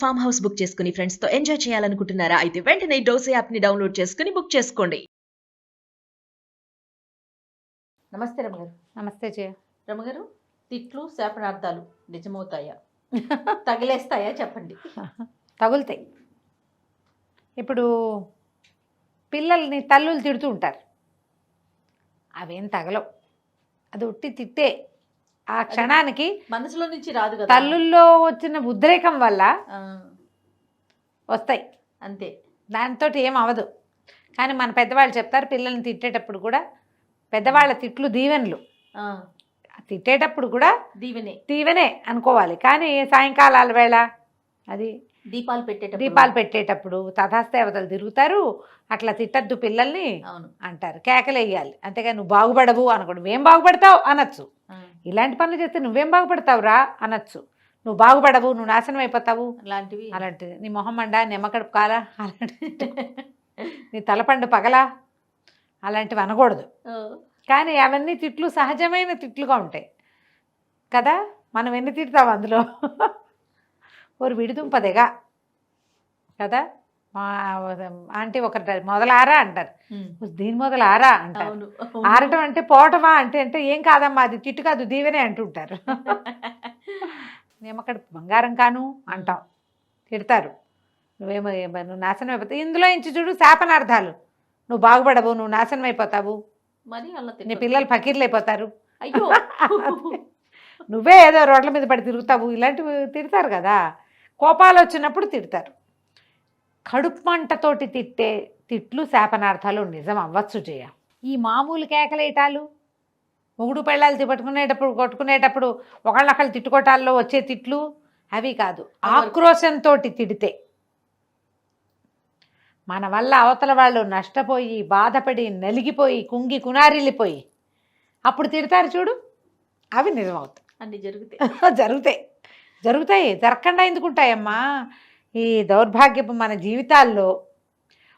Farm house book చేసుకుని friends తో enjoy చేయాలనుకుంటున్నారా? అయితే వెంటనే డోసే యాప్ ని డౌన్లోడ్ చేసుకుని బుక్ చేసుకోండి. నమస్తే రమగారు. నమస్తే జయ. రమగారు, తిట్లు శాపనార్థాలు నిజమవుతాయా, తగిలేస్తాయా చెప్పండి. తగులుతాయి. ఇప్పుడు పిల్లల్ని తల్లులు తిడుతూ ఉంటారు, అవేం తగలవు, అది ఉట్టి తిట్టే. ఆ క్షణానికి మనసులో నుంచి రాదు కదా, తల్లుల్లో వచ్చిన ఉద్రేకం వల్ల వస్తాయి అంతే. దానితో ఏం అవ్వదు. కానీ మన పెద్దవాళ్ళు చెప్తారు, పిల్లల్ని తిట్టేటప్పుడు కూడా పెద్దవాళ్ళ తిట్లు దీవెనలు. తిట్టేటప్పుడు కూడా దీవెనే అనుకోవాలి. కానీ సాయంకాలాల వేళ అది దీపాలు పెట్టేటప్పుడు తథాస్తేవతలు తిరుగుతారు, అట్లా తిట్టద్దు పిల్లల్ని అంటారు, కేకలేయాలి. అంతేగా నువ్వు బాగుపడవు అనకూడదు. నువ్వేం బాగుపడతావు అనొచ్చు. ఇలాంటి పనులు చేస్తే నువ్వేం బాగుపడతావురా అనొచ్చు. నువ్వు బాగుపడవు, నువ్వు నాశనం అయిపోతావు అలాంటిది. నీ మొహం మండా, నిమ్మకడుపు కాలా, అలాంటి నీ తలపండు పగలా, అలాంటివి అనకూడదు. కానీ అవన్నీ తిట్లు సహజమైన తిట్లుగా ఉంటాయి కదా. మనం ఎన్ని తిడతాం అందులో. ఒక విడిదుంపదేగా కదా. మా ఆంటీ ఒకటి మొదలారా అంటారు, దీని మొదలారా అంటారు. ఆరటం అంటే పోవటమా అంటే ఏం కాదమ్మా, అది తిట్టు కాదు దీవెనే అంటుంటారు. నిమ్మకడ బంగారం కాను అంటాం, తిడతారు. నువ్వు నాశనం అయిపోతావు. ఇందులో ఇంచి చూడు శాపనార్థాలు. నువ్వు బాగుపడవు, నువ్వు నాశనం అయిపోతావు, నీ పిల్లలు ఫకీర్లు అయిపోతారు, అయ్యో నువ్వే ఏదో రోడ్ల మీద పడి తిరుగుతావు, ఇలాంటివి తిడతారు కదా. కోపాలు వచ్చినప్పుడు తిడతారు. కడుపు మంటతోటి తిట్టే తిట్లు శాపనార్థాలు నిజం అవ్వచ్చు జయ. ఈ మామూలు కేకలేటాలు, మొగుడు పెళ్ళాలు కొట్టుకునేటప్పుడు ఒకళ్ళొకళ్ళు తిట్టుకోటాల్లో వచ్చే తిట్లు అవి కాదు. ఆక్రోశంతో తిడితే మన వల్ల అవతల వాళ్ళు నష్టపోయి బాధపడి నలిగిపోయి కుంగి కునారిల్లిపోయి అప్పుడు తిడతారు చూడు, అవి నిజమవుతాయి. అన్నీ జరుగుతాయి. జరగకుండా ఎందుకుంటాయమ్మా. ఈ దౌర్భాగ్యపు మన జీవితాల్లో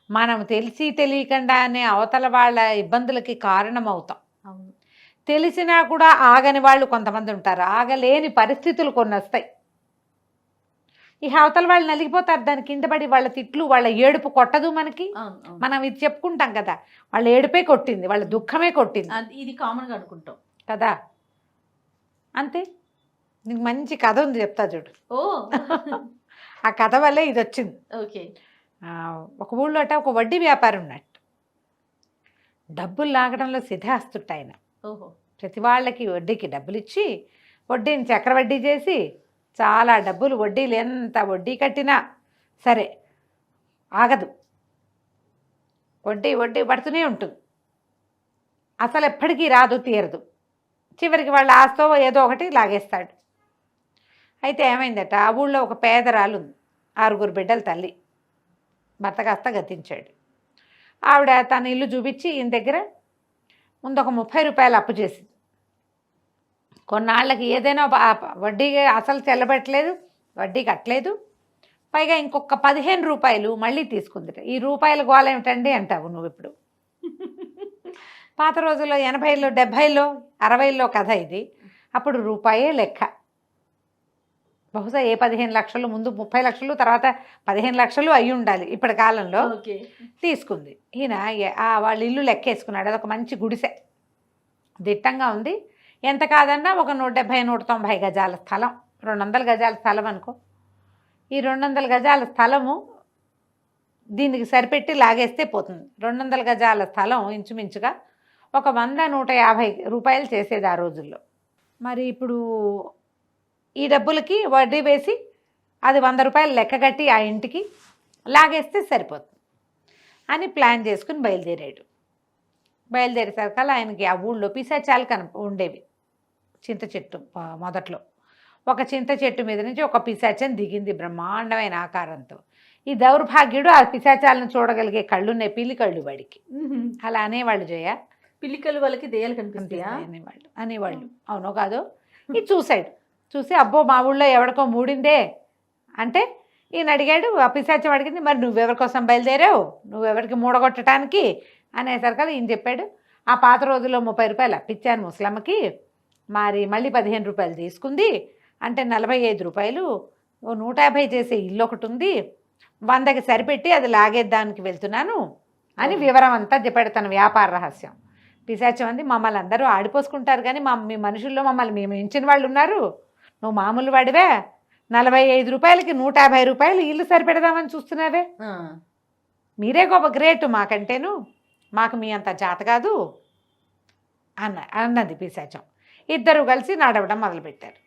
మనం తెలిసి తెలియకుండానే అవతల వాళ్ళ ఇబ్బందులకి కారణమవుతాం. తెలిసినా కూడా ఆగని వాళ్ళు కొంతమంది ఉంటారు, ఆగలేని పరిస్థితులు కొన్ని వస్తాయి. ఈ అవతల వాళ్ళు నలిగిపోతారు, దాని కింద పడి వాళ్ళ తిట్లు వాళ్ళ ఏడుపు కొట్టదు మనకి. మనం ఇది చెప్పుకుంటాం కదా, వాళ్ళ ఏడుపే కొట్టింది, వాళ్ళ దుఃఖమే కొట్టింది, ఇది కామన్గా అనుకుంటాం కదా. అంతే. నీకు మంచి కథ ఉంది, చెప్తా చూడు. ఆ కథ వల్లే ఇది వచ్చింది. ఓకే. ఒక ఊళ్ళో ఒక వడ్డీ వ్యాపారం ఉన్నట్టు, డబ్బులు లాగడంలో సిద్ధాస్తుట్టు ఆయన. ప్రతి వాళ్ళకి వడ్డీకి డబ్బులు ఇచ్చి వడ్డీని చక్రవడ్డీ చేసి చాలా డబ్బులు, వడ్డీలు ఎంత వడ్డీ కట్టినా సరే ఆగదు, వడ్డీ పడుతూనే ఉంటుంది, అసలు ఎప్పటికీ రాదు తీరదు. చివరికి వాళ్ళ ఆస్తో ఏదో ఒకటి లాగేస్తాడు. అయితే ఏమైందట, ఆ ఊళ్ళో ఒక పేదరాలు ఉంది, 6 బిడ్డల తల్లి, భర్త కాస్త గతించాడు. ఆవిడ తన ఇల్లు చూపించి ఈయన దగ్గర ముందు ఒక 30 రూపాయలు అప్పు చేసింది. కొన్నాళ్ళకి ఏదైనా వడ్డీ అసలు చెల్లబెట్టలేదు, వడ్డీ కట్టలేదు, పైగా ఇంకొక 15 రూపాయలు మళ్ళీ తీసుకుంది. ఈ రూపాయల గోళ ఏమిటండి అంటావు నువ్వు. ఇప్పుడు పాత రోజుల్లో 80లో 70లో 60లో కథ ఇది. అప్పుడు రూపాయే లెక్క. బహుశా 15 లక్షలు, ముందు 30 లక్షలు, తర్వాత 15 లక్షలు అయి ఉండాలి ఇప్పటి కాలంలో. తీసుకుంది. ఈయన వాళ్ళ ఇల్లు లెక్కేసుకున్నాడు. అదొక మంచి గుడిసె, దిట్టంగా ఉంది. ఎంత కాదన్నా ఒక 170-190 గజాల స్థలం, 200 గజాల స్థలం అనుకో. ఈ 200 గజాల స్థలము దీనికి సరిపెట్టి లాగేస్తే పోతుంది. 200 గజాల స్థలం ఇంచుమించుగా ఒక 100-150 రూపాయలు చేసేది ఆ రోజుల్లో. మరి ఇప్పుడు ఈ డబ్బులకి వడ్డీ వేసి అది 100 రూపాయలు లెక్క కట్టి ఆ ఇంటికి లాగేస్తే సరిపోతుంది అని ప్లాన్ చేసుకుని బయలుదేరాడు. బయలుదేరేసరికల్లా ఆయనకి ఆ ఊళ్ళో పిశాచాలు ఉండేవి. చింత చెట్టు మొదట్లో ఒక చింత చెట్టు మీద నుంచి ఒక పిశాచం దిగింది బ్రహ్మాండమైన ఆకారంతో. ఈ దౌర్భాగ్యుడు ఆ పిశాచాలను చూడగలిగే కళ్ళున్నాయి, పిల్లి కళ్ళు వాడికి. అలా అనేవాళ్ళు జయ. పిల్లికలు వాళ్ళకి దెయ్యాలు కనిపిస్తాయా అనేవాళ్ళు. అవునో కాదో. ఇది చూసి అబ్బో మా ఊళ్ళో ఎవరికో మూడిందే అంటే ఈయన అడిగాడు. ఆ పిశాచం అడిగింది, మరి నువ్వెవరి కోసం బయలుదేరావు, నువ్వెవరికి మూడగొట్టడానికి అనేసరికి ఈయన చెప్పాడు, ఆ పాత రోజుల్లో 30 రూపాయలు అప్పించాను ముసలమ్మకి, మరి మళ్ళీ 15 రూపాయలు తీసుకుంది, అంటే 45 రూపాయలు ఓ 150 చేసే ఇల్లు ఒకటి ఉంది, 100కి సరిపెట్టి అది లాగేద్దానికి వెళ్తున్నాను అని వివరం అంతా చెప్పాడు తన వ్యాపార రహస్యం. పిశాచం అంది, మమ్మల్ని అందరూ ఆడిపోసుకుంటారు కానీ మీ మనుషుల్లో మమ్మల్ని మేము ఎంచిన వాళ్ళు ఉన్నారు, నువ్వు మామూలు వాడివే, 45 రూపాయలకి 150 రూపాయలు ఇల్లు సరిపెడదామని చూస్తున్నావే, మీరే గొప్ప గ్రేట్ మాకంటేను, మాకు మీ అంత జాత కాదు అన్నది పిశాచం. ఇద్దరు కలిసి నడవడం మొదలుపెట్టారు.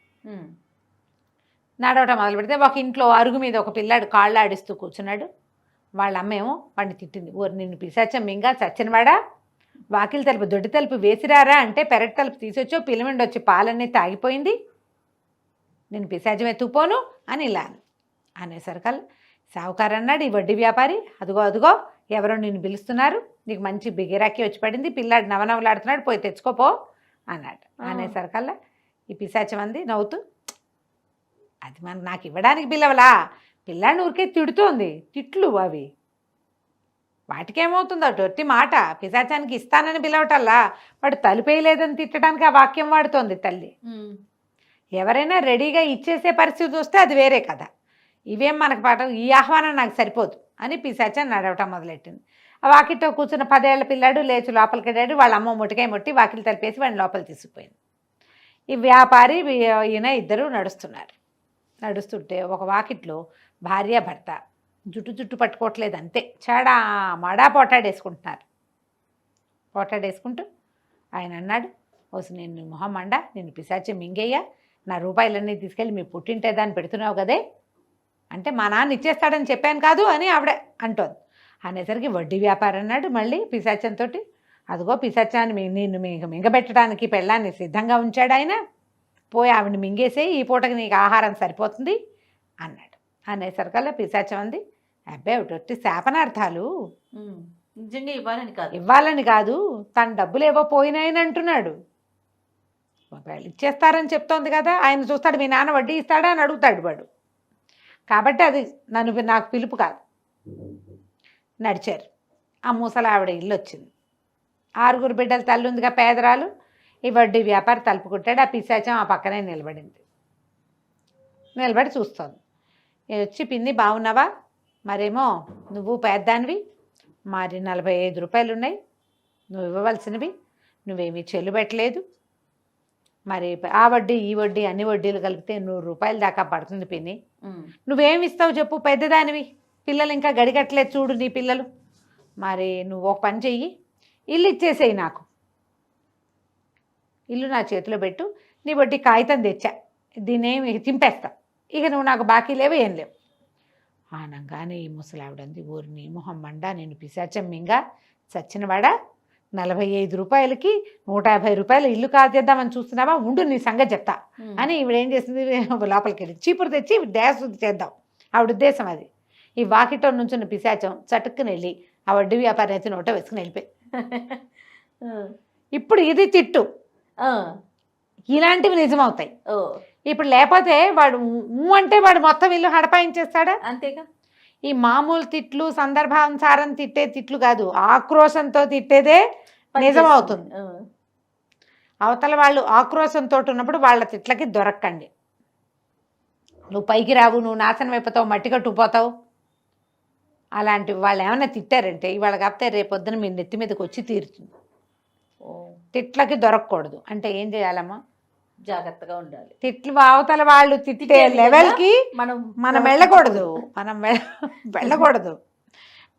నడవటం మొదలు పెడితే ఒక ఇంట్లో అరుగు మీద ఒక పిల్లాడు కాళ్ళు ఆడిస్తూ కూర్చున్నాడు. వాళ్ళ అమ్మేమో వాడిని తిట్టింది, ఓరి నిన్ను పిశాచం మింగా చచ్చినవాడా, వాకిలి తలుపు దొడ్డి తలుపు వేసిరారా అంటే పెరటి తలుపు తీసొచ్చో పిల్లమండి వచ్చి పాలన్నీ తాగిపోయింది, నేను పిశాచం ఎత్తుకుపోను అని ఇలా అనేసరికల్ సావుకారు అన్నాడు, ఈ వడ్డీ వ్యాపారి, అదిగో అదిగో ఎవరో నిన్ను పిలుస్తున్నారు, నీకు మంచి బిగిరాకి వచ్చి పడింది, పిల్లాడు నవనవలాడుతున్నాడు, పోయి తెచ్చుకోపో అన్నాడు. అనేసరికల్లా ఈ పిశాచం అంది నవ్వుతూ, అది నాకు ఇవ్వడానికి పిల్లవలా, పిల్లాడిని ఊరికే తిడుతోంది, తిట్లు అవి, వాటికేమవుతుందో టొట్టి మాట, పిశాచానికి ఇస్తానని పిలవటల్లా వాడు తలుపేయలేదని తిట్టడానికి ఆ వాక్యం వాడుతోంది తల్లి. ఎవరైనా రెడీగా ఇచ్చేసే పరిస్థితి వస్తే అది వేరే కదా, ఇవేం మనకు పాఠం, ఈ ఆహ్వానం నాకు సరిపోదు అని పిశాచం నడవటం మొదలెట్టింది. ఆ వాకిట్లో కూర్చున్న 10 ఏళ్ల పిల్లాడు లేచి లోపలికి వెళ్ళాడు, వాళ్ళ అమ్మ ముటికాయ ముట్టి వాకిలి తలిపేసి వాడిని లోపల తీసుకుపోయింది. ఈ వ్యాపారి ఈయన ఇద్దరు నడుస్తుంటే ఒక వాకిట్లో భార్య భర్త జుట్టు పట్టుకోవట్లేదు, అంతే చాడా మాడా పోటాడేసుకుంటూ ఆయన అన్నాడు, ఓసి నేను మొహం మండా, నేను పిశాచం మింగేయ్యా, నా రూపాయలన్నీ తీసుకెళ్ళి మీ పుట్టింటే దాన్ని పెడుతున్నావు కదే అంటే, మా నాన్న ఇచ్చేస్తాడని చెప్పాను కాదు అని ఆవిడ అంటోంది. అనేసరికి వడ్డీ వ్యాపారం అన్నాడు మళ్ళీ పిశాచంతో, అదిగో పిశాచాన్ని నిన్ను మింగబెట్టడానికి పెళ్ళాన్ని సిద్ధంగా ఉంచాడు ఆయన, పోయి ఆవిడని మింగేసే, ఈ పూటకి నీకు ఆహారం సరిపోతుంది అన్నాడు. అనేసరికల్లా పిశాచం అంది, అబ్బాయి ఒకటి శాపనార్థాలు, నిజంగా ఇవ్వాలని కాదు, తన డబ్బులు ఏవో పోయినాయని అంటున్నాడు, ఇచ్చేస్తారని చెప్తోంది కదా, ఆయన చూస్తాడు మీ నాన్న వడ్డీ ఇస్తాడా అని అడుగుతాడు వాడు, కాబట్టి అది నాకు పిలుపు కాదు. నడిచారు. ఆ ముసలి ఆవిడ ఇల్లు వచ్చింది. 6 బిడ్డల తల్లి ఉందిగా పేదరాలు, ఈ వడ్డీ వ్యాపారి తలుపుకుంటాడు. ఆ పిశాచం ఆ పక్కనే నిలబడి చూస్తోంది. వచ్చి, పిన్ని బాగున్నావా, మరేమో నువ్వు పేద్దానివి, మరి 45 రూపాయలు ఉన్నాయి, నువ్వు ఇవ్వవలసినవి, నువ్వేమీ చెల్లుబెట్టలేదు, మరి ఆ వడ్డీ ఈ వడ్డీ అన్ని వడ్డీలు కలిపితే 100 రూపాయల దాకా పడుతుంది పిన్ని, నువ్వేమి ఇస్తావు చెప్పు, పెద్దదానివి, పిల్లలు ఇంకా గడిగట్లేదు చూడు నీ పిల్లలు, మరి నువ్వు ఒక పని చెయ్యి, ఇల్లు ఇచ్చేసేయి, నాకు ఇల్లు నా చేతిలో పెట్టు, నీ వడ్డీ కాగితం తెచ్చా, దీన్నేమి చింపేస్తా, ఇక నువ్వు నాకు బాకీ లేవు ఏం లేవు అనగానే ఈ ముసలావిడంది, ఊరిని మొహం మండా, నేను పిశాచం మింగా చచ్చినవాడా, 45 రూపాయలకి 150 రూపాయలు ఇల్లు కాజేద్దామని చూస్తున్నావా, ఉండు నీ సంగతి చెప్తా అని ఈవిడేం చేసింది, లోపలికి వెళ్ళి చీపురు తెచ్చి దేశశుద్ధి చేద్దాం ఆవిడ ఉద్దేశం అది. ఈ వాకిట్లో నుంచున్న పిశాచం చటుక్కుని వెళ్ళి ఆ వడ్డీ వ్యాపారి అయితే నోట వేసుకుని వెళ్ళిపోయి, ఇప్పుడు ఇది తిట్టు, ఇలాంటివి నిజమవుతాయి. ఇప్పుడు లేకపోతే వాడు అంటే వాడు మొత్తం ఇల్లు హడపాయించేస్తాడా, అంతేగా. ఈ మామూలు తిట్లు సందర్భానుసారం తిట్టే తిట్లు కాదు, ఆక్రోశంతో తిట్టేదే నిజమవుతుంది. అవతల వాళ్ళు ఆక్రోశంతో ఉన్నప్పుడు వాళ్ళ తిట్లకి దొరక్కండి. నువ్వు పైకి రావు, నువ్వు నాశనం అయిపోతావు, మట్టి కట్టుకుపోతావు, అలాంటివి వాళ్ళు ఏమైనా తిట్టారంటే ఇవాళ కాకపోతే రేపొద్దున మీ నెత్తి మీదకి వచ్చి తీరుతుంది. తిట్లకి దొరకకూడదు అంటే ఏం చేయాలమ్మా, జాగ్రత్తగా ఉండాలి. తిట్లు అవతల వాళ్ళు తిట్టే లెవెల్కి మనం వెళ్ళకూడదు.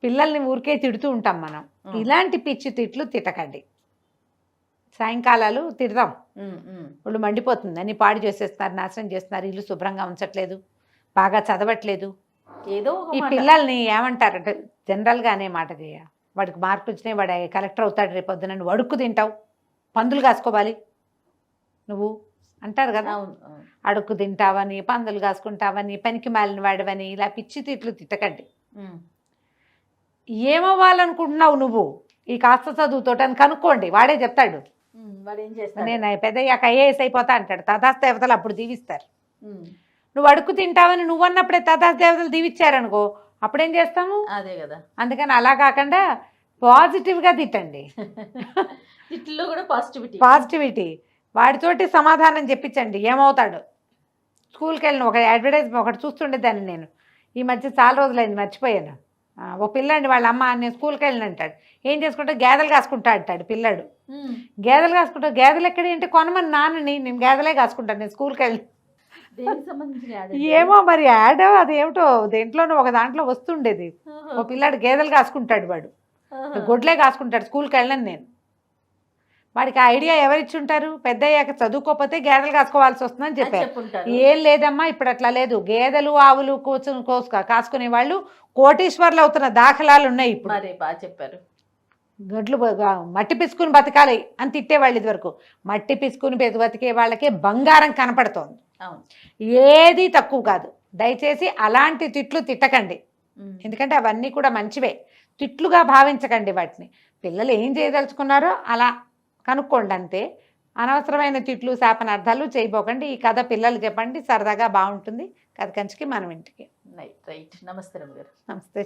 పిల్లల్ని ఊరికే తిడుతూ ఉంటాం మనం, ఇలాంటి పిచ్చి తిట్లు తిట్టకండి. సాయంకాలాలు తిడదాం, వాళ్ళు మండిపోతుంది, అన్ని పాడు చేసేస్తున్నారు, నాశనం చేస్తున్నారు, ఇల్లు శుభ్రంగా ఉంచట్లేదు, బాగా చదవట్లేదు, ఏదో ఈ పిల్లల్ని ఏమంటారంటే జనరల్గా అనే మాట చేయ, వాడికి మార్కులు వచ్చినాయి, వాడు కలెక్టర్ అవుతాడు రేపొద్దున, నువ్వు అడుక్కు తింటావు, పందులు కాసుకోవాలి నువ్వు అంటారు కదా, అడుక్కు తింటావని, పందులు కాసుకుంటావని, పనికి మాలిన వాడవని, ఇలా పిచ్చి తిట్లు తిట్టకండి. ఏమవ్వాలనుకుంటున్నావు నువ్వు ఈ కాస్త చదువుతోటి అని కనుక్కోండి, వాడే చెప్తాడు. నేను పెద్దయ్యాక ఐఏఎస్ అయిపోతా అంటాడు, తథాస్తు దేవతలు అప్పుడు దీవిస్తారు. నువ్వు అడుక్కు తింటావని నువ్వు అన్నప్పుడే తథాస్తు దేవతలు దీవిచ్చారనుకో, అప్పుడేం చేస్తాము, అదే కదా. అందుకని అలా కాకుండా పాజిటివ్గా తిట్టండి. తిట్లో కూడా పాజిటివిటీ, వాడితోటి సమాధానం చెప్పించండి, ఏమవుతాడు స్కూల్కి వెళ్ళిన ఒక అడ్వర్టైజ్మెంట్ ఒకటి చూస్తుండేదాన్ని నేను. ఈ మధ్య చాలా రోజులైంది మర్చిపోయాను. ఒక పిల్లాడిని వాళ్ళ అమ్మ నేను స్కూల్కి వెళ్ళిన అంటాడు. ఏం చేసుకుంటా గేదెలు కాసుకుంటా అంటాడు పిల్లాడు. గేదెలు కాసుకుంటా, గేదెలు ఎక్కడ ఏంటి కొనమని నాన్నని, నేను గేదెలే కాసుకుంటాను నేను స్కూల్కి వెళ్ళి. దేనికి సంబంధించిన యాడ్? ఏమో మరి యాడ్ అదేమిటో దేంట్లోనూ ఒక దాంట్లో వస్తుండేది. ఓ పిల్లాడు గేదెలు కాసుకుంటాడు, వాడు గొడ్లే కాసుకుంటాడు. స్కూల్కి వెళ్ళను నేను. వాడికి ఆ ఐడియా ఎవరిచ్చి ఉంటారు? పెద్ద అయ్యాక చదువుకోకపోతే గేదెలు కాసుకోవాల్సి వస్తుందని చెప్పారు. చెప్పుంటారు. ఏం లేదమ్మా, ఇప్పుడు అట్లా లేదు. గేదెలు ఆవులు కాసుకునే వాళ్ళు కోటీశ్వర్లు అవుతున్న దాఖలాలు ఉన్నాయి ఇప్పుడు. మరి బాగా చెప్పారు. గొడ్లు మట్టి పిసుకుని బతకాలి అని తిట్టేవాళ్ళు ఇదివరకు. మట్టి పిసుకుని బతికే వాళ్ళకే బంగారం కనపడుతోంది. అవును. ఏది తక్కువ కాదు. దయచేసి అలాంటి తిట్లు తిట్టకండి, ఎందుకంటే అవన్నీ కూడా మంచివే. తిట్లుగా భావించకండి వాటిని. పిల్లలు ఏం చేయదలుచుకున్నారో అలా కనుక్కోండి అంతే. అనవసరమైన తిట్లు శాపనార్థాలు చేయబోకండి. ఈ కథ పిల్లలు చెప్పండి, సరదాగా బాగుంటుంది. కథ కంచికి మనం ఇంటికి. రైట్. నమస్తే రమ్య గారు. నమస్తే.